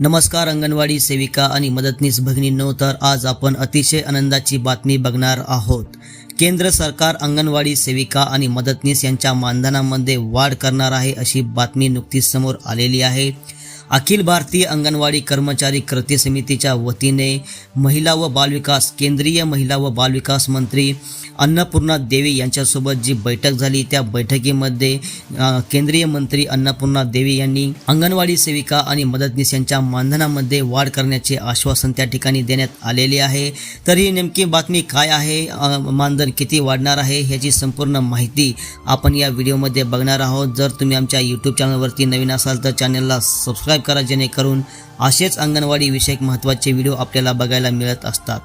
नमस्कार अंगणवाडी सेविका आणि मदतनीस भगिनींनो, तर आज आपण अतिशय आनंदाची बातमी बघणार आहोत। केंद्र सरकार अंगणवाडी सेविका आणि मदतनीस यांच्या मानधनामध्ये वाढ करणार आहे अशी बातमी नुकतीच समोर आलेली आहे। अखिल भारतीय अंगणवाडी कर्मचारी कृती समितीच्या वतीने महिला व बालविकास केंद्रीय महिला व बालविकास मंत्री अन्नपूर्णा देवी यांच्यासोबत जी बैठक झाली, त्या बैठकीमध्ये केंद्रीय मंत्री अन्नपूर्णा देवी यांनी अंगणवाडी सेविका आणि मदतनीस यांच्या मानधनामध्ये वाढ करण्याचे आश्वासन त्या ठिकाणी देण्यात आलेले आहे। तर ही नेमकी बातमी काय आहे, मानधन किती वाढणार आहे ह्याची संपूर्ण माहिती आपण या व्हिडिओमध्ये बघणार आहोत। जर तुम्ही आमच्या YouTube चॅनलवरती नवीन असाल तर चॅनलला सबस्क्राइब करा, जेणेकरून असेच अंगणवाडी विषयक महत्त्वाचे व्हिडिओ आपल्याला बघायला मिळत असतात।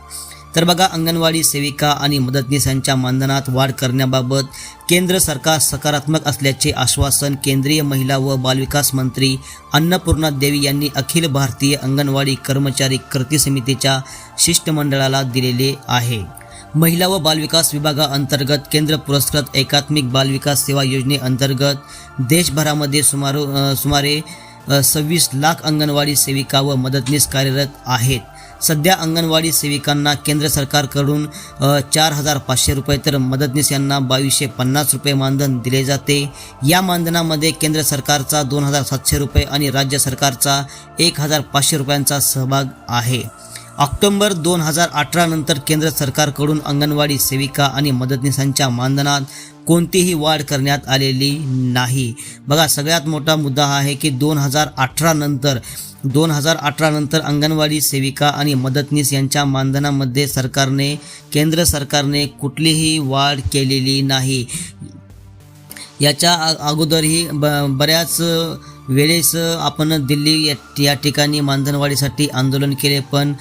तर बघा, अंगणवाडी सेविका आणि मदतनीसांच्या मानधनात वाढ करण्याबाबत केंद्र सरकार सकारात्मक असल्याचे आश्वासन केंद्रीय महिला व बालविकास मंत्री अन्नपूर्णा देवी यांनी अखिल भारतीय अंगणवाडी कर्मचारी कृती समितीच्या शिष्टमंडळाला दिलेले आहे। महिला व बालविकास विभागाअंतर्गत केंद्र पुरस्कृत एकात्मिक बालविकास सेवा योजनेअंतर्गत देशभरामध्ये सुमारे 26 लाख अंगणवाडी सेविका व मदतनीस कार्यरत आहेत। सध्या अंगणवाडी सेविकांना केंद्र सरकारकडून 4,500 रुपये तर मदतनीस यांना 2,250 रुपये मानधन दिले जाते। या मानधनामध्ये केंद्र सरकारचा 2,700 रुपये आणि राज्य सरकारचा 1,500 रुपयांचा सहभाग आहे। ऑक्टोबर 2018 नंतर केंद्र सरकारकडून अंगणवाडी सेविका आणि मदतनीसांच्या मानधनात कोणतीही वाढ करण्यात आलेली नाही। बघा, सगळ्यात मोठा मुद्दा हा आहे की 2018 नंतर अंगणवाडी सेविका आणि मदतनीस यांच्या मानधनामध्ये केंद्र सरकारने कुठलीही वाढ केलेली नाही। याच्या अगोदरही बऱ्याच वेळेस आपण दिल्ली या ठिकाणी मानधनवाढीसाठी आंदोलन केले, पण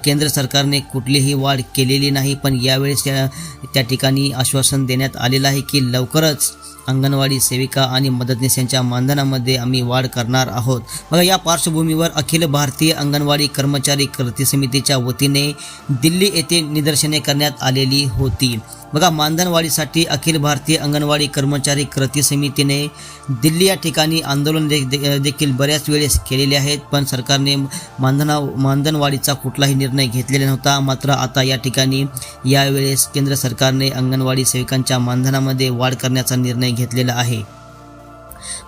केंद्र सरकारने कुठलीही वाढ केलेली नाही। पण यावेळेस त्या ठिकाणी आश्वासन देण्यात आलेलं आहे की लवकरच अंगणवाडी सेविका आणि मदतनीस यांच्या मानधनामध्ये आम्ही वाढ करणार आहोत। बघा, या पार्श्वभूमीवर अखिल भारतीय अंगणवाडी कर्मचारी कृती समितीच्या वतीने दिल्ली येथे निदर्शने करण्यात आलेली होती। बघा, मानधनवाढीसाठी अखिल भारतीय अंगणवाडी कर्मचारी कृती समितीने दिल्ली या ठिकाणी आंदोलन देखील बऱ्याच वेळेस केलेले आहेत, पण सरकारने मानधनवाढीचा कुठलाही निर्णय घेतलेला नव्हता। मात्र आता या ठिकाणी यावेळेस केंद्र सरकारने अंगणवाडी सेविकांच्या मानधनामध्ये वाढ करण्याचा निर्णय घेतलेला आहे।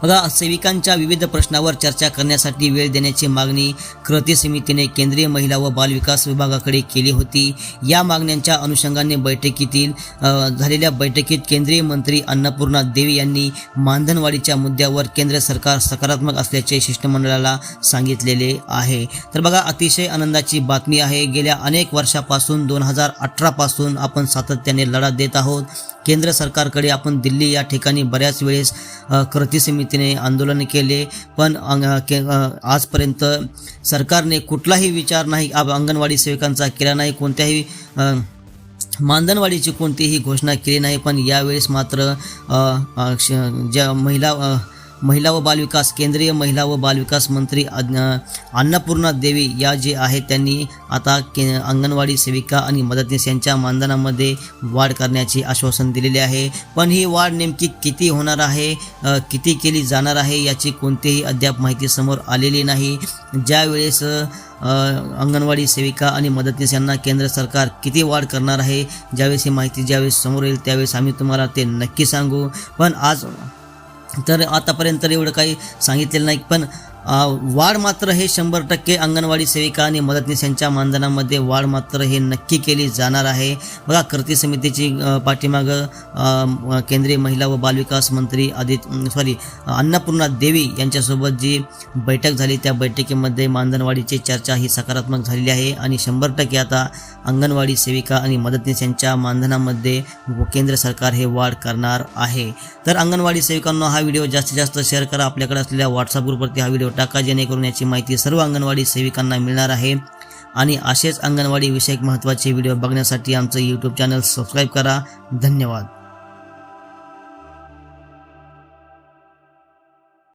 बघा, सेविकांच्या विविध प्रश्नावर चर्चा करण्यासाठी वेळ देण्याची मागणी कृती समितीने केंद्रीय महिला व बालविकास विभागाकडे केली होती। या मागण्यांच्या अनुषंगाने झालेल्या बैठकीत केंद्रीय मंत्री अन्नपूर्णा देवी यांनी मानधनवाढीच्या मुद्द्यावर केंद्र सरकार सकारात्मक असल्याचे शिष्टमंडळाला सांगितलेले आहे। तर बघा, अतिशय आनंदाची बातमी आहे। गेल्या अनेक वर्षापासून 2018 पासून आपण सातत्याने लढा देत आहोत। केंद्र सरकारकडे आपण दिल्ली या ठिकाणी बऱ्याच वेळेस कृती समितीने आंदोलन केले, पण आजपर्यंत सरकारने कुठलाही विचार नाही अंगणवाडी सेविकांचा केला नाही, कोणत्याही मानधनवाढीची कोणतीही घोषणा केली नाही। पण यावेळेस मात्र ज्या महिला व बालविकास केंद्रीय महिला व बालविकास मंत्री अन्नपूर्णा देवी या जे आहेत त्यांनी आता अंगणवाडी सेविका आणि मदतनीस यांच्या मानधनामध्ये वाढ करण्याचे आश्वासन दिलेले आहे। पण ही वाढ नेमकी किती होणार आहे, किती केली जाणार आहे याची कोणतीही अद्याप माहिती समोर आलेली नाही। ज्यावेळेस अंगणवाडी सेविका आणि मदतनीस यांना केंद्र सरकार किती वाढ करणार आहे, ज्यावेळेस ही माहिती समोर येईल त्यावेळेस आम्ही तुम्हाला ते नक्की सांगू। पण आतापर्यंत एवढं काही सांगितलेलं नाही, पण वाढ मात्र हे 100% अंगणवाडी सेविका आणि मदतनीस यांच्या मानधनामध्ये वाढ मात्र हे नक्की केली जाणार आहे। बघा, कृती समितीची पाठीमागं केंद्रीय महिला व बालविकास मंत्री अन्नपूर्णा देवी यांच्यासोबत जी बैठक झाली, त्या बैठकीमध्ये मानधनवाढीची चर्चा ही सकारात्मक झालेली आहे आणि 100% आता अंगणवाडी सेविका आणि मदतनीस यांच्या मानधनामध्ये केंद्र सरकार हे वाढ करणार आहे। तर अंगणवाडी सेविकांना हा व्हिडिओ जास्तीत जास्त शेअर करा, आपल्याकडे असलेल्या व्हॉट्सअप ग्रुपवरती हा व्हिडिओ टाका, जेणेकरून याची माहिती सर्व अंगणवाडी सेविकांना मिळणार आहे। आणि असेच अंगणवाडी विषयक महत्त्वाचे व्हिडिओ बघण्यासाठी आमचं YouTube चॅनल सबस्क्राईब करा। धन्यवाद।